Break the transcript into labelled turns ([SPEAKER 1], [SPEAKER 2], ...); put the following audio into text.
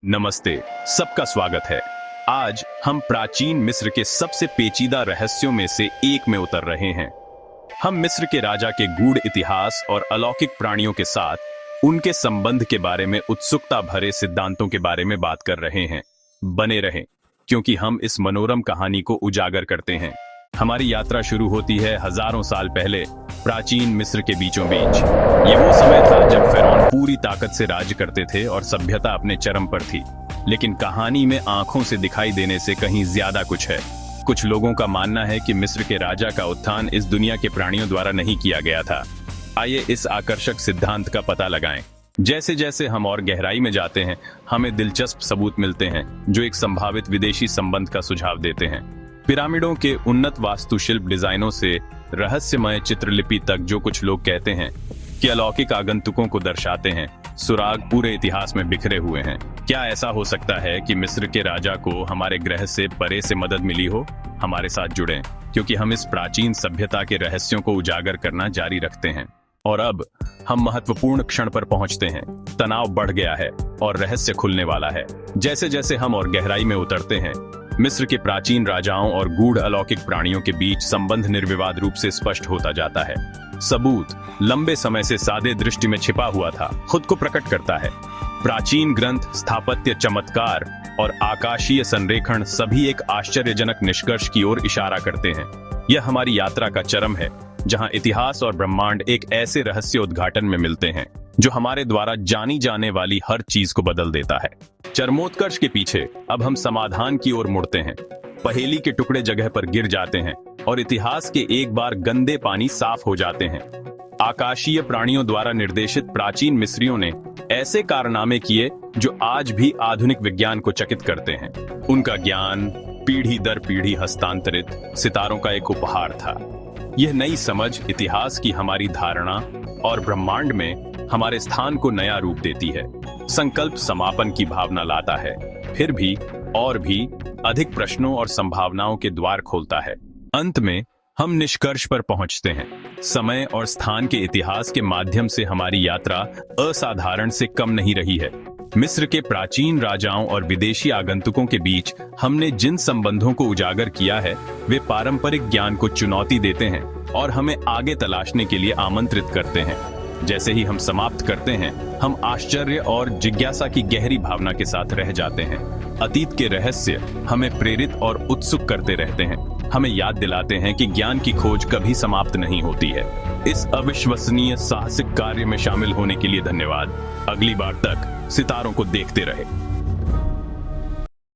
[SPEAKER 1] नमस्ते, सबका स्वागत है। आज हम प्राचीन मिस्र के सबसे पेचीदा रहस्यों में से एक में उतर रहे हैं। हम मिस्र के राजा के गूढ़ इतिहास और अलौकिक प्राणियों के साथ उनके संबंध के बारे में उत्सुकता भरे सिद्धांतों के बारे में बात कर रहे हैं। बने रहें, क्योंकि हम इस मनोरम कहानी को उजागर करते हैं। हमारी यात्रा शुरू होती है हजारों साल पहले, प्राचीन मिस्र के बीचों बीच। ये वो समय था जब फिरौन पूरी ताकत से राज करते थे और सभ्यता अपने चरम पर थी। लेकिन कहानी में आंखों से दिखाई देने से कहीं ज्यादा कुछ है। कुछ लोगों का मानना है कि मिस्र के राजा का उत्थान इस दुनिया के प्राणियों द्वारा नहीं किया गया था। आइए इस आकर्षक सिद्धांत का पता लगाएं। जैसे जैसे हम और गहराई में जाते हैं, हमें दिलचस्प सबूत मिलते हैं जो एक संभावित विदेशी संबंध का सुझाव देते हैं। पिरामिडों के उन्नत वास्तुशिल्प डिजाइनों से रहस्यमय चित्रलिपि तक, जो कुछ लोग कहते हैं कि अलौकिक आगंतुकों को दर्शाते हैं, सुराग पूरे इतिहास में बिखरे हुए हैं। क्या ऐसा हो सकता है कि मिस्र के राजा को हमारे ग्रह से परे से मदद मिली हो? हमारे साथ जुड़ें, क्योंकि हम इस प्राचीन सभ्यता के रहस्यों को उजागर करना जारी रखते हैं। और अब हम महत्वपूर्ण क्षण पर पहुंचते हैं। तनाव बढ़ गया है और रहस्य खुलने वाला है। जैसे जैसे हम और गहराई में उतरते हैं, मिस्र के प्राचीन राजाओं और गूढ़ अलौकिक प्राणियों के बीच संबंध निर्विवाद रूप से स्पष्ट होता जाता है। सबूत लंबे समय से सादे दृष्टि में छिपा हुआ था, खुद को प्रकट करता है। प्राचीन ग्रंथ, स्थापत्य, चमत्कार और आकाशीय संरेखण सभी एक आश्चर्यजनक निष्कर्ष की ओर इशारा करते हैं। यह हमारी यात्रा का चरम है, जहां इतिहास और ब्रह्मांड एक ऐसे रहस्य उद्घाटन में मिलते हैं जो हमारे द्वारा जानी जाने वाली हर चीज को बदल देता है। चरमोत्कर्ष के पीछे अब हम समाधान की ओर मुड़ते हैं। पहेली के टुकड़े जगह पर गिर जाते हैं और इतिहास के एक बार गंदे पानी साफ हो जाते हैं। आकाशीय प्राणियों द्वारा निर्देशित प्राचीन मिस्रियों ने ऐसे कारनामे किए जो आज भी आधुनिक विज्ञान को चकित करते हैं। उनका ज्ञान पीढ़ी दर पीढ़ी हस्तांतरित सितारों का एक उपहार था। यह नई समझ इतिहास की हमारी धारणा और ब्रह्मांड में हमारे स्थान को नया रूप देती है। संकल्प समापन की भावना लाता है, फिर भी और भी अधिक प्रश्नों और संभावनाओं के द्वार खोलता है। अंत में हम निष्कर्ष पर पहुंचते हैं। समय और स्थान के इतिहास के माध्यम से हमारी यात्रा असाधारण से कम नहीं रही है। मिस्र के प्राचीन राजाओं और विदेशी आगंतुकों के बीच हमने जिन संबंधों को उजागर किया है, वे पारंपरिक ज्ञान को चुनौती देते हैं और हमें आगे तलाशने के लिए आमंत्रित करते हैं। जैसे ही हम समाप्त करते हैं, हम आश्चर्य और जिज्ञासा की गहरी भावना के साथ रह जाते हैं। अतीत के रहस्य हमें प्रेरित और उत्सुक करते रहते हैं, हमें याद दिलाते हैं कि ज्ञान की खोज कभी समाप्त नहीं होती है। इस अविश्वसनीय साहसिक कार्य में शामिल होने के लिए धन्यवाद। अगली बार तक सितारों को देखते रहे।